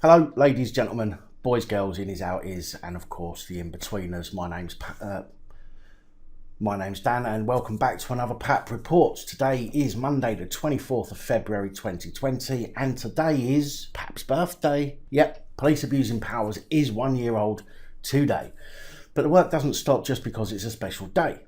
Hello, ladies, gentlemen, boys, girls, innies, outies, and of course the in-betweeners. My name's Dan, and welcome back to another PAP Reports. Today is Monday, the 24th of February 2020, and today is PAP's birthday. Yep, Police Abusing Powers is 1 year old today. But the work doesn't stop just because it's a special day.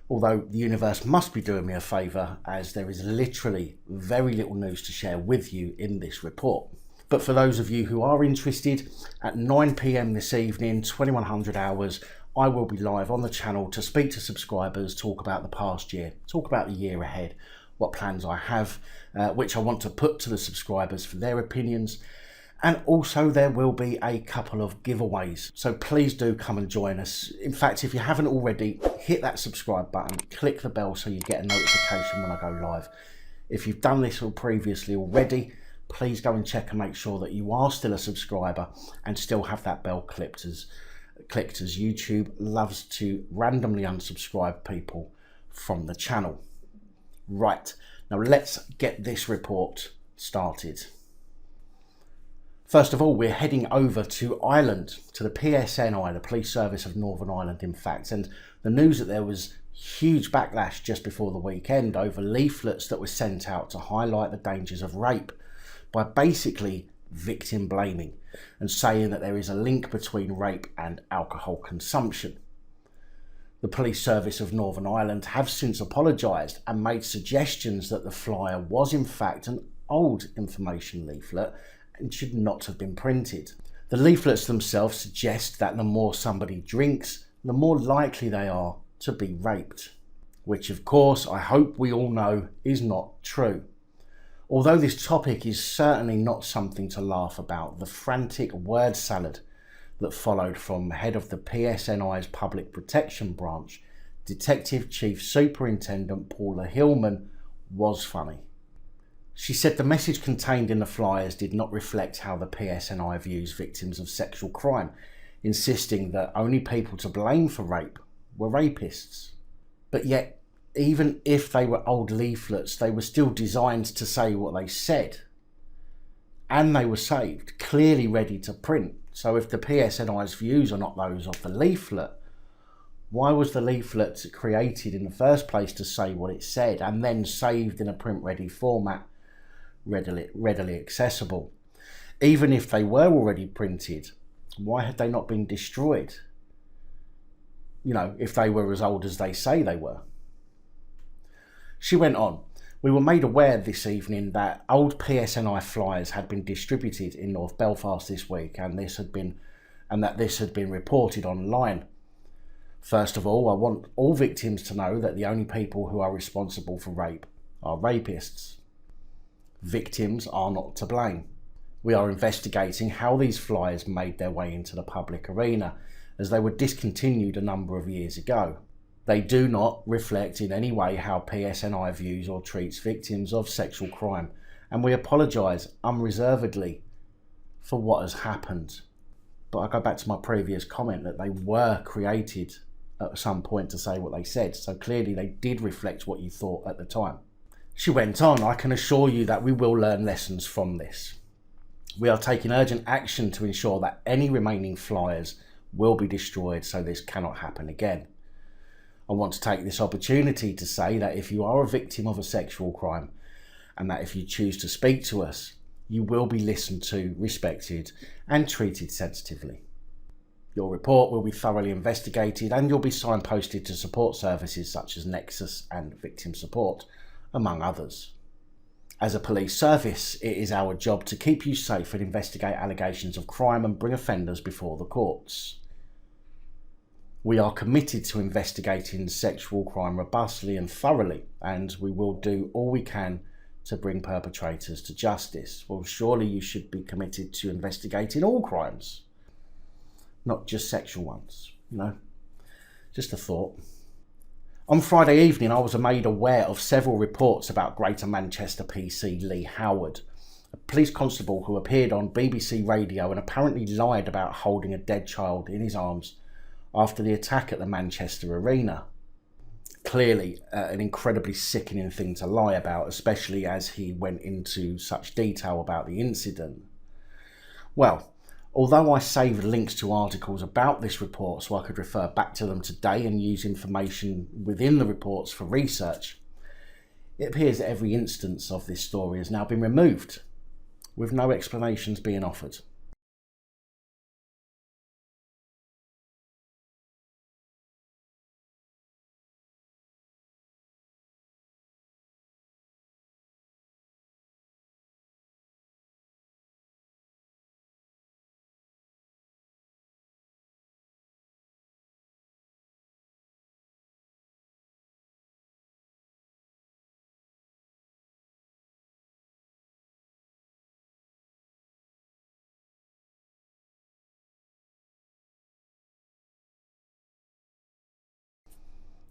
Although the universe must be doing me a favour, as there is literally very little news to share with you in this report. But for those of you who are interested, at 9 PM this evening, 2100 hours, I will be live on the channel to speak to subscribers, talk about the past year, talk about the year ahead, what plans I have, which I want to put to the subscribers for their opinions. And also there will be a couple of giveaways. So please do come and join us. In fact, if you haven't already, hit that subscribe button, click the bell so you get a notification when I go live. If you've done this previously already, please go and check and make sure that you are still a subscriber and still have that bell clicked, as YouTube loves to randomly unsubscribe people from the channel. Right, now let's get this report started. First of all, we're heading over to Ireland, to the PSNI, the Police Service of Northern Ireland, in fact, and the news that there was huge backlash just before the weekend over leaflets that were sent out to highlight the dangers of rape, by basically victim blaming and saying that there is a link between rape and alcohol consumption. The Police Service of Northern Ireland have since apologised and made suggestions that the flyer was in fact an old information leaflet and should not have been printed. The leaflets themselves suggest that the more somebody drinks, the more likely they are to be raped, which of course I hope we all know is not true. Although this topic is certainly not something to laugh about, the frantic word salad that followed from head of the PSNI's Public Protection Branch, Detective Chief Superintendent Paula Hillman, was funny. She said the message contained in the flyers did not reflect how the PSNI views victims of sexual crime, insisting that only people to blame for rape were rapists. But yet, even if they were old leaflets, they were still designed to say what they said. And they were saved, clearly ready to print. So if the PSNI's views are not those of the leaflet, why was the leaflet created in the first place to say what it said and then saved in a print-ready format, readily accessible? Even if they were already printed, why had they not been destroyed? You know, if they were as old as they say they were. She went on, "We were made aware this evening that old PSNI flyers had been distributed in North Belfast this week and that this had been reported online. First of all, I want all victims to know that the only people who are responsible for rape are rapists. Victims are not to blame. We are investigating how these flyers made their way into the public arena, as they were discontinued a number of years ago. They do not reflect in any way how PSNI views or treats victims of sexual crime, and we apologise unreservedly for what has happened." But I go back to my previous comment that they were created at some point to say what they said, so clearly they did reflect what you thought at the time. She went on, "I can assure you that we will learn lessons from this. We are taking urgent action to ensure that any remaining flyers will be destroyed so this cannot happen again. I want to take this opportunity to say that if you are a victim of a sexual crime, and that if you choose to speak to us, you will be listened to, respected, and treated sensitively. Your report will be thoroughly investigated and you'll be signposted to support services such as Nexus and Victim Support, among others. As a police service, it is our job to keep you safe and investigate allegations of crime and bring offenders before the courts. We are committed to investigating sexual crime robustly and thoroughly, and we will do all we can to bring perpetrators to justice." Well, surely you should be committed to investigating all crimes, not just sexual ones, you know? Just a thought. On Friday evening, I was made aware of several reports about Greater Manchester PC Lee Howard, a police constable who appeared on BBC Radio and apparently lied about holding a dead child in his arms after the attack at the Manchester Arena. Clearly an incredibly sickening thing to lie about, especially as he went into such detail about the incident. Well, although I saved links to articles about this report so I could refer back to them today and use information within the reports for research, it appears that every instance of this story has now been removed, with no explanations being offered.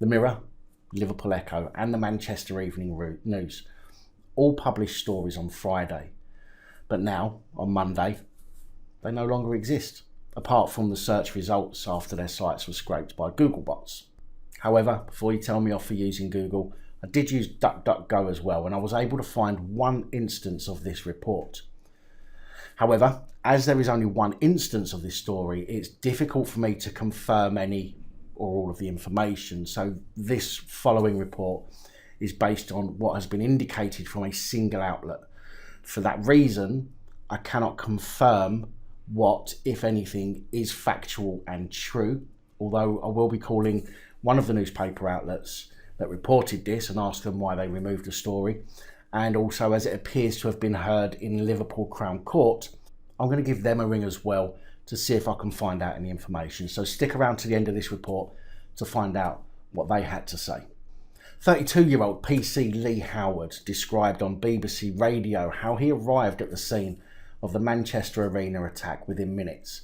The Mirror, Liverpool Echo and the Manchester Evening News all published stories on Friday, but now, on Monday, they no longer exist, apart from the search results after their sites were scraped by Google bots. However, before you tell me off for using Google, I did use DuckDuckGo as well, and I was able to find one instance of this report. However, as there is only one instance of this story, it's difficult for me to confirm any or all of the information, so this following report is based on what has been indicated from a single outlet. For that reason, I cannot confirm what, if anything, is factual and true, although I will be calling one of the newspaper outlets that reported this and ask them why they removed the story. And also, as it appears to have been heard in Liverpool Crown Court, I'm going to give them a ring as well to see if I can find out any information. So stick around to the end of this report to find out what they had to say. 32-year-old PC Lee Howard described on BBC Radio how he arrived at the scene of the Manchester Arena attack within minutes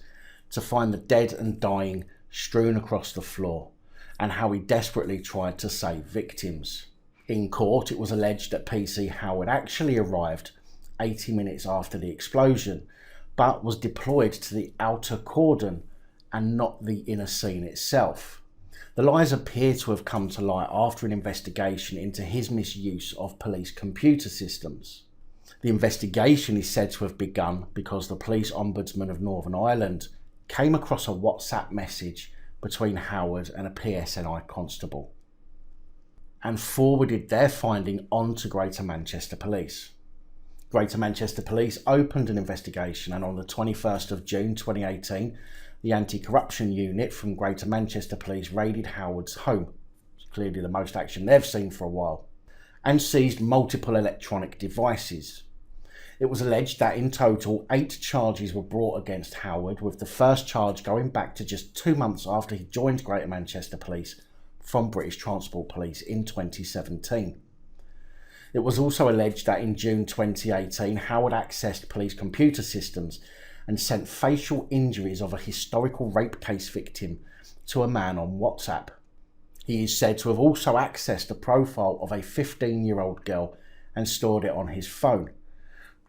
to find the dead and dying strewn across the floor, and how he desperately tried to save victims. In court, it was alleged that PC Howard actually arrived 80 minutes after the explosion, but was deployed to the outer cordon and not the inner scene itself. The lies appear to have come to light after an investigation into his misuse of police computer systems. The investigation is said to have begun because the Police Ombudsman of Northern Ireland came across a WhatsApp message between Howard and a PSNI constable and forwarded their finding on to Greater Manchester Police. Greater Manchester Police opened an investigation, and on the 21st of June 2018, the Anti-Corruption Unit from Greater Manchester Police raided Howard's home, clearly the most action they've seen for a while, and seized multiple electronic devices. It was alleged that in total 8 charges were brought against Howard, with the first charge going back to just 2 months after he joined Greater Manchester Police from British Transport Police in 2017. It was also alleged that in June 2018, Howard accessed police computer systems and sent facial injuries of a historical rape case victim to a man on WhatsApp. He is said to have also accessed a profile of a 15-year-old girl and stored it on his phone,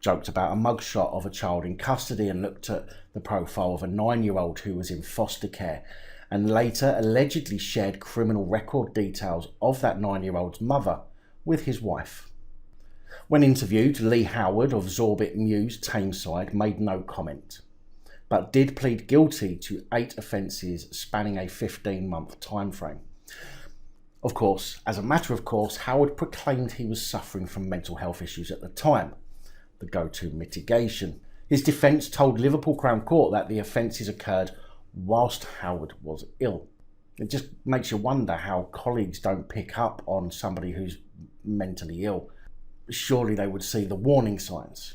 joked about a mugshot of a child in custody and looked at the profile of a 9-year-old who was in foster care, and later allegedly shared criminal record details of that 9-year-old's mother with his wife. When interviewed, Lee Howard of Zorbit News Tameside made no comment, but did plead guilty to 8 offences spanning a 15-month timeframe. Of course, as a matter of course, Howard proclaimed he was suffering from mental health issues at the time, the go-to mitigation. His defence told Liverpool Crown Court that the offences occurred whilst Howard was ill. It just makes you wonder how colleagues don't pick up on somebody who's mentally ill. Surely they would see the warning signs.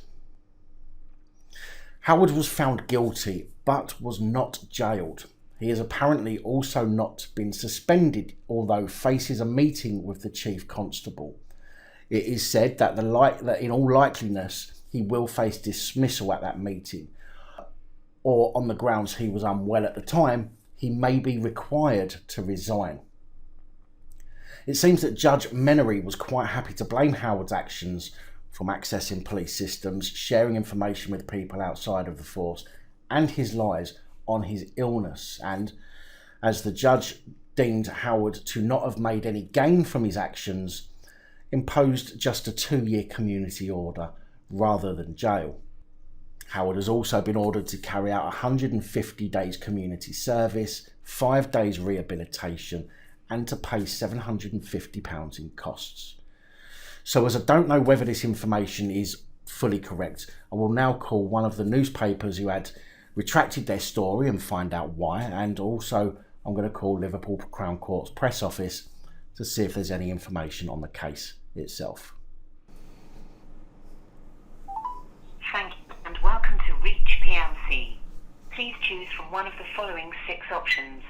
Howard was found guilty but was not jailed. He has apparently also not been suspended, although faces a meeting with the Chief Constable. It is said that in all likeliness he will face dismissal at that meeting, or on the grounds he was unwell at the time, he may be required to resign. It seems that Judge Menery was quite happy to blame Howard's actions, from accessing police systems, sharing information with people outside of the force, and his lies, on his illness, and as the judge deemed Howard to not have made any gain from his actions, imposed just a 2-year community order rather than jail. Howard has also been ordered to carry out 150 days community service, 5 days rehabilitation, and to pay £750 in costs. So as I don't know whether this information is fully correct, I will now call one of the newspapers who had retracted their story and find out why, and also I'm going to call Liverpool Crown Court's press office to see if there's any information on the case itself. Thank you and welcome to Reach PLC. Please choose from one of the following 6 options.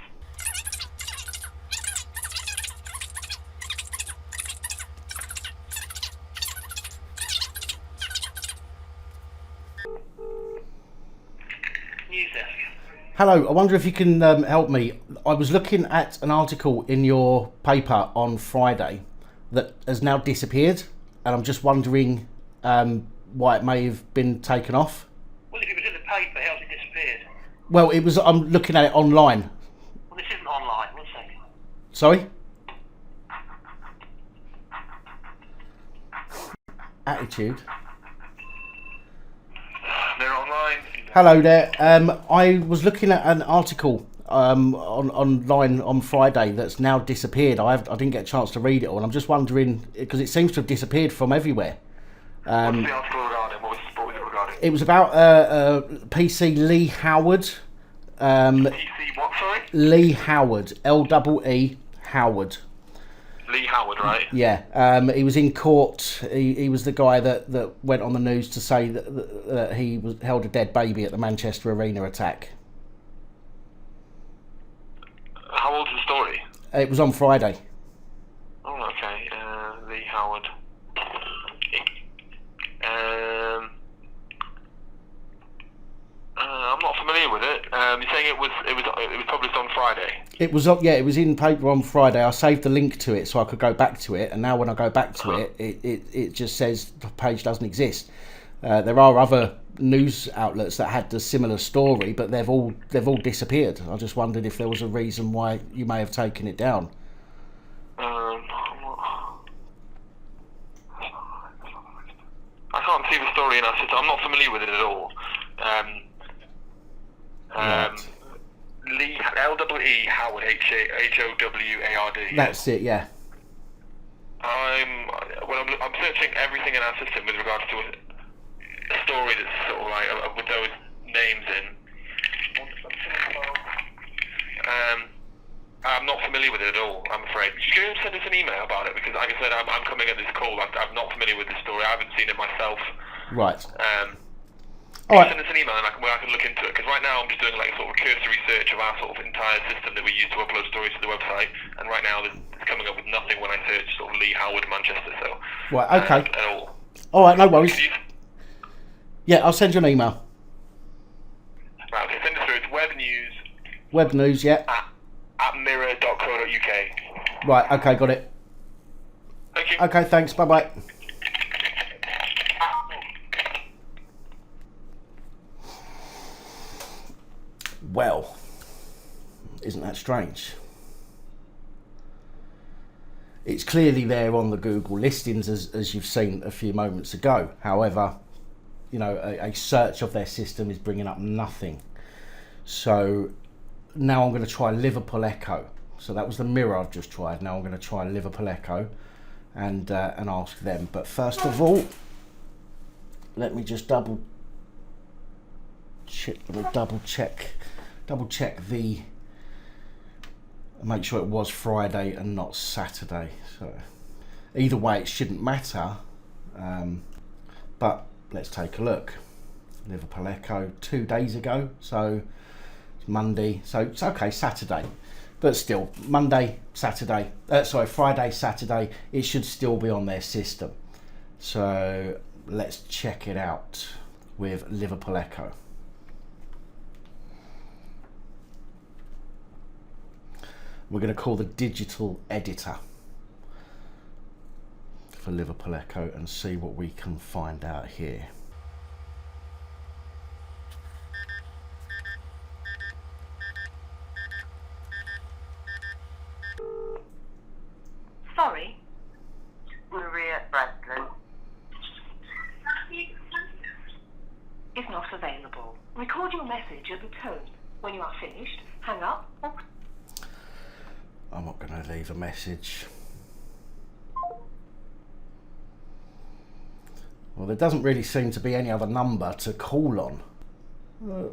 News desk. Hello, I wonder if you can help me. I was looking at an article in your paper on Friday that has now disappeared, and I'm just wondering why it may have been taken off. Well, if it was in the paper, how's it disappeared? Well, it was. I'm looking at it online. Well, this isn't online. 1 second. Sorry? Attitude. They're online. Hello there. I was looking at an article online on Friday that's now disappeared. I didn't get a chance to read it all. I'm just wondering, because it seems to have disappeared from everywhere. What's the article regarding? What was it regarding? It was about PC Lee Howard. PC what, sorry? Lee Howard. L-E-E Howard. Lee Howard, right? Yeah. He was in court. He was the guy that went on the news to say that he held a dead baby at the Manchester Arena attack. How old's the story? It was on Friday. Oh, okay. Lee Howard. I'm not familiar with it. You're saying it was published on Friday. It was it was in paper on Friday. I saved the link to it so I could go back to it, and now when I go back to it just says the page doesn't exist. There are other news outlets that had the similar story, but they've all disappeared. I just wondered if there was a reason why you may have taken it down. I can't see the story in our system. I'm not familiar with it at all. Right. Lee L-E-E Howard H-O-W-A-R-D. That's it. Yeah. I'm searching everything in our system with regards to a story that's sort of like with those names in. I'm not familiar with it at all, I'm afraid. Could you send us an email about it? Because, like I said, I'm coming at this call. I'm not familiar with the story. I haven't seen it myself. Right. All right. Send us an email and I can look into it. Because right now I'm just doing like sort of a cursory research of our sort of entire system that we use to upload stories to the website. And right now it's coming up with nothing when I search sort of Lee Howard Manchester. So. Right. Okay. At all. All right. No worries. Yeah, I'll send you an email. Right. Okay. Send it through. It's web news. Web news. Yeah. At mirror.co.uk. Right. Okay. Got it. Thank you. Okay. Thanks. Bye bye. Well, isn't that strange? It's clearly there on the Google listings as you've seen a few moments ago. However, you know, a search of their system is bringing up nothing. So now I'm going to try Liverpool Echo. So that was the Mirror I've just tried. Now I'm going to try Liverpool Echo and ask them. But first of all, let me just double check the, make sure it was Friday and not Saturday. So either way it shouldn't matter, but let's take a look. Liverpool Echo 2 days ago, so it's Monday, so it's okay, Saturday, but still Monday, Saturday, Friday, Saturday, it should still be on their system. So let's check it out with Liverpool Echo. We're going to call the digital editor for Liverpool Echo and see what we can find out here. Sorry. Maria Breslin is not available. message at the tone. When you are finished, hang up or... I'm not going to leave a message. Well, there doesn't really seem to be any other number to call on.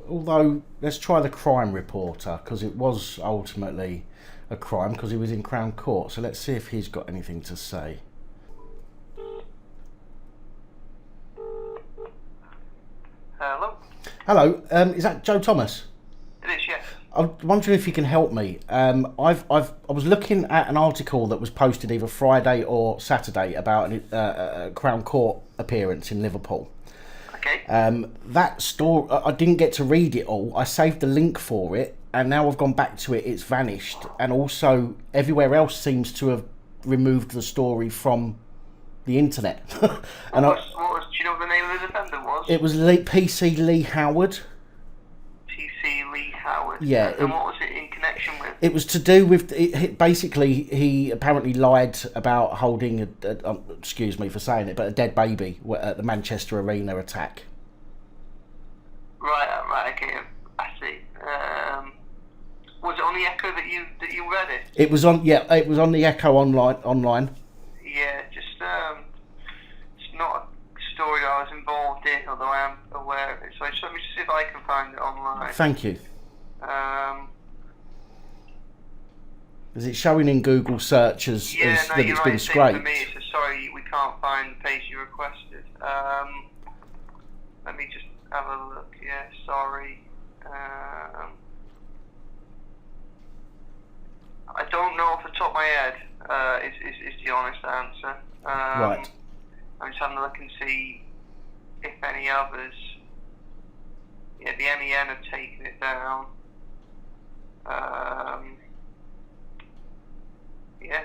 Although, let's try the crime reporter, because it was ultimately a crime, because he was in Crown Court. So let's see if he's got anything to say. Hello? Hello, is that Joe Thomas? It is, yes. I'm wondering if you can help me. I was looking at an article that was posted either Friday or Saturday about a Crown Court appearance in Liverpool. Okay. That story, I didn't get to read it all. I saved the link for it, and now I've gone back to it. It's vanished, and also everywhere else seems to have removed the story from the internet. And do you know what the name of the defendant was? it was PC Lee Howard. PC Lee Howard. Yeah. And what was it in connection with? It was to do with basically he apparently lied about holding excuse me for saying it, but a dead baby at the Manchester Arena attack. Right, okay, I see. Was it on the Echo that you read it? It was on the Echo online. Yeah, it's not a story I was involved in, although I am aware of it. So let me just see if I can find it online. Thank you. Is it showing in Google search that it's been scraped? For me, it's a sorry, we can't find the page you requested. Let me just have a look. Yeah, sorry. I don't know off the top of my head. Is the honest answer. Right. I'm just having a look and see if any others. Yeah, the MEN have taken it down. Yeah,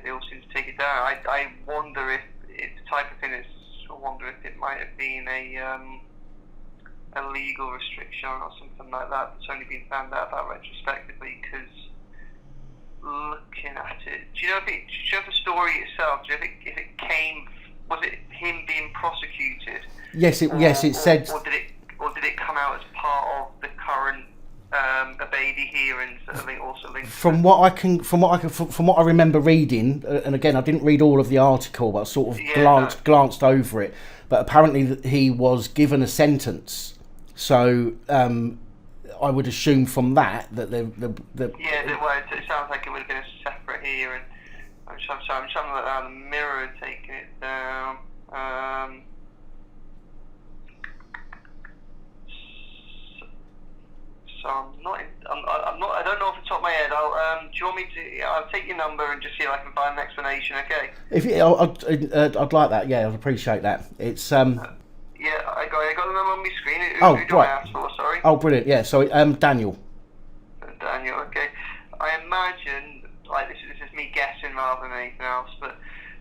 they all seem to take it down. I wonder if it's the type of thing that's. I wonder if it might have been a legal restriction or something like that. That's only been found out about retrospectively because looking at it. Do you know if the story itself? Do you know if it came? Was it him being prosecuted? Yes, it said. Or did it come out as part of the current Abedi hearings that are also linked? From what I remember reading, and again I didn't read all of the article, but I sort of glanced over it. But apparently he was given a sentence, so I would assume from that the it sounds like it would have been a separate hearing. I'm trying to look down the Mirror taking it down. So I don't know off the top of my head. Do you want me to? I'll take your number and just see if I can find an explanation. Okay. I'd like that. Yeah, I'd appreciate that. It's Yeah, I got the number on my screen. Who do I ask for? Sorry. Oh, brilliant. Yeah. So Daniel. Daniel. Okay. I imagine this is me guessing rather than anything else, but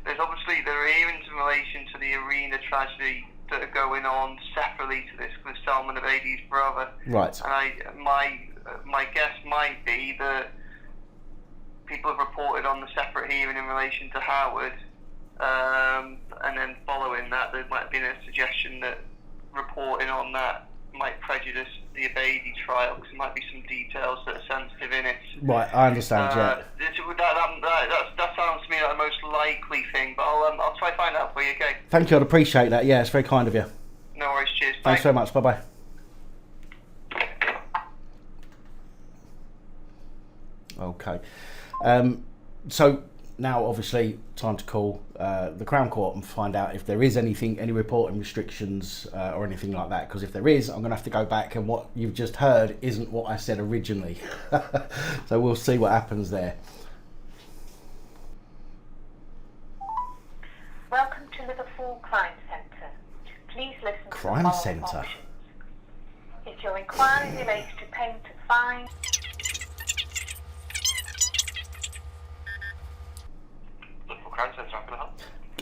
there are hearings in relation to the Arena tragedy that are going on separately to this with Salman Abedi's brother. Right. And my guess might be that people have reported on the separate hearing in relation to Howard, and then following that there might have been a suggestion that reporting on that might prejudice the Abedi trial because there might be some details that are sensitive in it. Right, I understand. Yeah. That sounds to me like the most likely thing, but I'll try to find out for you. Okay. Thank you. I'd appreciate that. Yeah, it's very kind of you. No worries. Cheers. Thanks very much. Bye bye. Okay. So now, obviously, time to call the Crown Court and find out if there is any reporting restrictions or anything like that. Because if there is, I'm going to have to go back, and what you've just heard isn't what I said originally. So we'll see what happens there. Welcome to Liverpool Crime Centre. Please listen to Crime the following Centre? options. If your inquiry relates to payment of fines...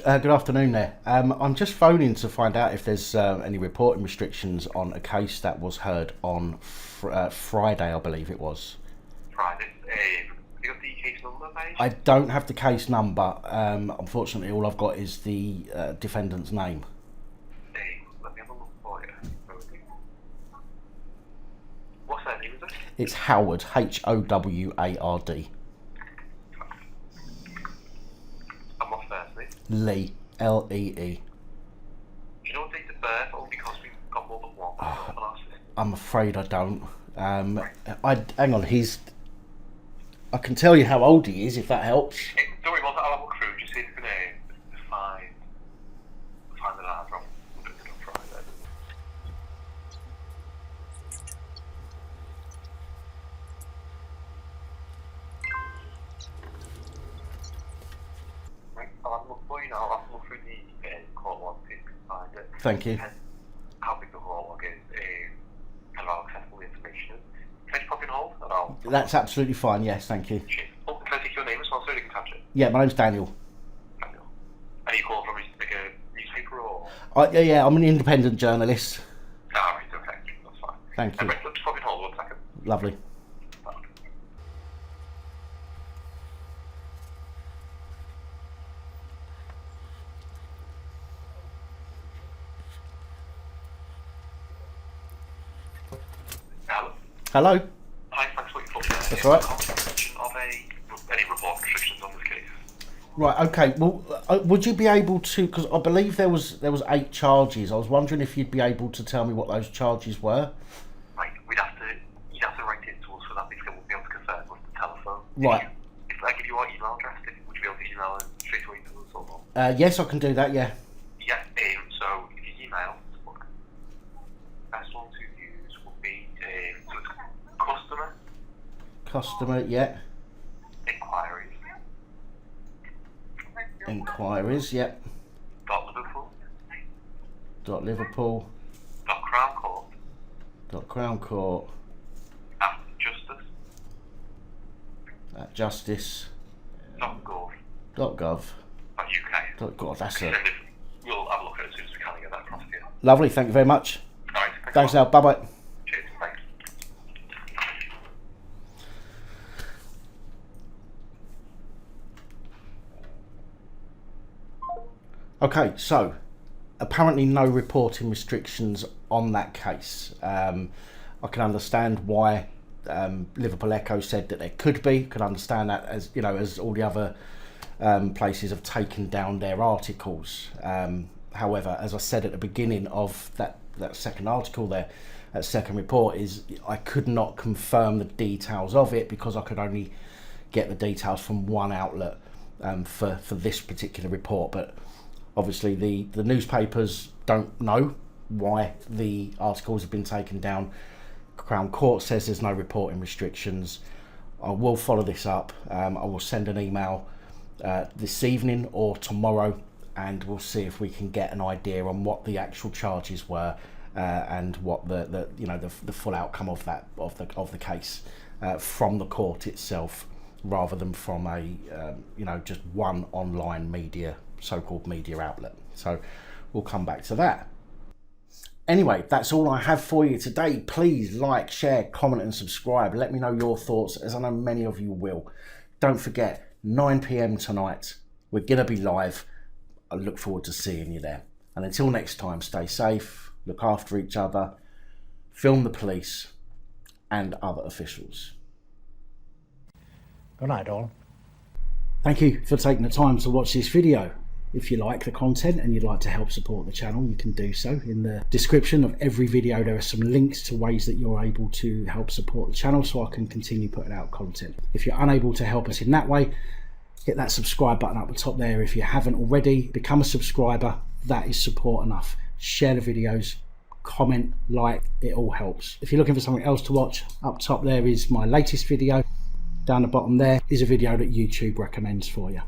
Good afternoon there. I'm just phoning to find out if there's any reporting restrictions on a case that was heard on Friday, I believe it was. Friday. Have you got the case number, mate? I don't have the case number. Unfortunately, all I've got is the defendant's name. Let me have a look for you. name is it? It's Howard, Howard. And what's first name? Lee, Lee. Do you know what date of birth? Only because we've got more than one on our system. I'm afraid I don't. Hang on, I can tell you how old he is if that helps. Don't worry about that, I'll have a look through, just see if we can find the answer on Friday. Right, I'll have a look for you now. I'll have to look through the call log see if we can find it. Thank you. And how big the call log is, kind of how accessible the information is. Can I just pop in hold? And I'll... That's absolutely fine, yes, thank you. Cheers. Oh, can I take your name as well so you can catch it? Yeah, my name's Daniel. Daniel. And you call from like a newspaper or? Yeah, I'm an independent journalist. Ah, right, okay. That's fine. Thank you. Right, let's pop in hold 1 second. Lovely. Hello. Hello? Hi, thanks for your call. That's all right. Confirmation of any report restrictions on this case. Right, okay, well, would you be able to, because I believe there was 8 charges, I was wondering if you'd be able to tell me what those charges were? Right, you'd have to write into us for that because we'll be able to confirm with the telephone. Right. If I give you our email address, would you be able to email it straight away to us or not? Yes, I can do that, yeah. Yeah, so if you email, best one to use would be so it's Customer, yeah. inquiries Yeah. Liverpool Crown Court at justice gov.uk. God, that's it. We'll have a look at it as soon as we can and get that across to you. Lovely, thank you very much. Alright, Thanks now, bye-bye. Cheers, thanks. Okay, so apparently no reporting restrictions on that case. I can understand why Liverpool Echo said that there could be. Can understand that, as you know, as all the other places have taken down their articles. However, as I said at the beginning of that second article there, that second report, is I could not confirm the details of it because I could only get the details from one outlet for this particular report. But obviously the newspapers don't know why the articles have been taken down. Crown Court says there's no reporting restrictions. I will follow this up. I will send an email this evening or tomorrow, and we'll see if we can get an idea on what the actual charges were and what the full outcome of the case from the court itself, rather than from a just one online media, so-called media outlet. So we'll come back to that. Anyway, that's all I have for you today. Please like, share, comment and subscribe. Let me know your thoughts, as I know many of you will. Don't forget, 9 PM tonight, we're going to be live. I look forward to seeing you there. And until next time, stay safe, look after each other, film the police and other officials. Good night, all. Thank you for taking the time to watch this video. If you like the content and you'd like to help support the channel, you can do so. In the description of every video there are some links to ways that you're able to help support the channel so I can continue putting out content. If you're unable to help us in that way, hit that subscribe button up the top there. If you haven't already, become a subscriber. That is support enough. Share the videos, comment, like, it all helps. If you're looking for something else to watch, up top there is my latest video. Down the bottom there is a video that YouTube recommends for you.